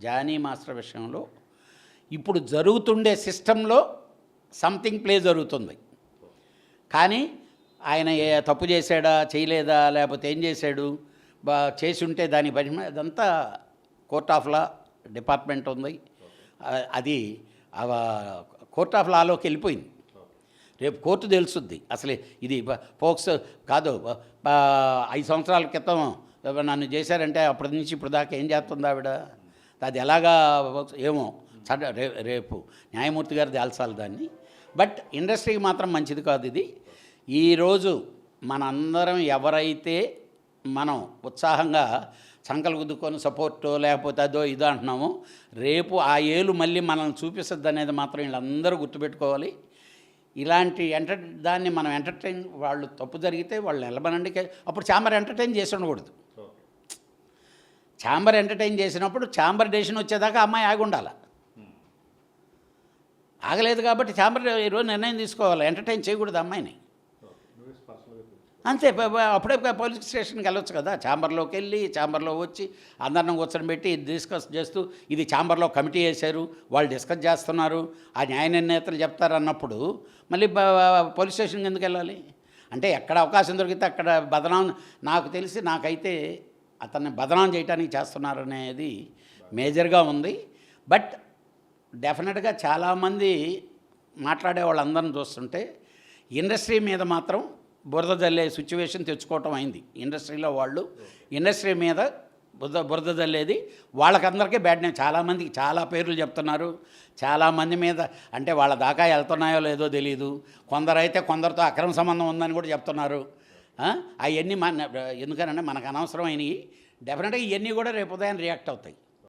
Johnny master విషయంలో ఇప్పుడు జరుగుతుండే సిస్టంలో సంథింగ్ ప్లే జరుగుతుంది. కానీ ఆయన తప్పు చేశాడా చేయలేదా లేకపోతే ఏం చేశాడు చేసి ఉంటే దాని పని అదంతా కోర్ట్ ఆఫ్ లా డిపార్ట్మెంట్ ఉంది. అది కోర్ట్ ఆఫ్ లాలోకి వెళ్ళిపోయింది. రేపు కోర్టు తెలుసుద్ది అసలు ఇది ఫోక్స్ కాదు. 5 సంవత్సరాల క్రితం నన్ను చేశారంటే అప్పటి నుంచి ఇప్పుడు దాకా ఏం చేస్తుంది ఆవిడ, అది ఎలాగా ఏమో రేపు న్యాయమూర్తి గారు తేల్చాలి దాన్ని. బట్ ఇండస్ట్రీకి మాత్రం మంచిది కాదు ఇది. ఈరోజు మనందరం ఎవరైతే మనం ఉత్సాహంగా సంకలు గుద్దుకొని సపోర్టో లేకపోతే అదో ఇదో అంటున్నామో, రేపు ఆ ఏలు మళ్ళీ మనల్ని చూపిస్తుంది అనేది మాత్రం వీళ్ళందరూ గుర్తుపెట్టుకోవాలి. ఇలాంటి దాన్ని మనం ఎంటర్టైన్, వాళ్ళు తప్పు జరిగితే వాళ్ళు నిలబడండి. అప్పుడు ఛాంబర్ ఎంటర్టైన్ చేసి ఉండకూడదు. ఛాంబర్ ఎంటర్టైన్ చేసినప్పుడు ఛాంబర్ డెసిషన్ వచ్చేదాకా అమ్మాయి ఆగి ఉండాలి. ఆగలేదు కాబట్టి ఛాంబర్ ఈరోజు నిర్ణయం తీసుకోవాలి, ఎంటర్టైన్ చేయకూడదు అమ్మాయిని. అంతే. అప్పుడే పోలీస్ స్టేషన్కి వెళ్ళొచ్చు కదా. ఛాంబర్లోకి వెళ్ళి ఛాంబర్లో వచ్చి అందరిని కూర్చొని పెట్టి డిస్కస్ చేస్తూ, ఇది ఛాంబర్లో కమిటీ వేశారు, వాళ్ళు డిస్కస్ చేస్తున్నారు, ఆ న్యాయ నిర్ణేతలు చెప్తారు అన్నప్పుడు మళ్ళీ పోలీస్ స్టేషన్కి ఎందుకు వెళ్ళాలి? అంటే ఎక్కడ అవకాశం దొరికితే అక్కడ బదనాం, నాకు తెలిసి నాకైతే అతన్ని బదనాం చేయడానికి చేస్తున్నారనేది మేజర్గా ఉంది. బట్ డెఫినెట్గా చాలామంది మాట్లాడే వాళ్ళందరిని చూస్తుంటే ఇండస్ట్రీ మీద మాత్రం బురద జల్లే సిచ్యువేషన్ తెచ్చుకోవటం అయింది. ఇండస్ట్రీలో వాళ్ళు ఇండస్ట్రీ మీద బురద జల్లేది వాళ్ళకందరికీ బ్యాడ్ నేమ్. చాలామందికి చాలా పేర్లు చెప్తున్నారు. చాలామంది మీద అంటే వాళ్ళ దాకా వెళ్తున్నాయో లేదో తెలియదు. కొందరైతే కొందరితో అక్రమ సంబంధం ఉందని కూడా చెప్తున్నారు. అవన్నీ ఎందుకనంటే మనకు అనవసరమైనవి. డెఫినెట్గా ఇవన్నీ కూడా రేపు ఉదయం రియాక్ట్ అవుతాయి.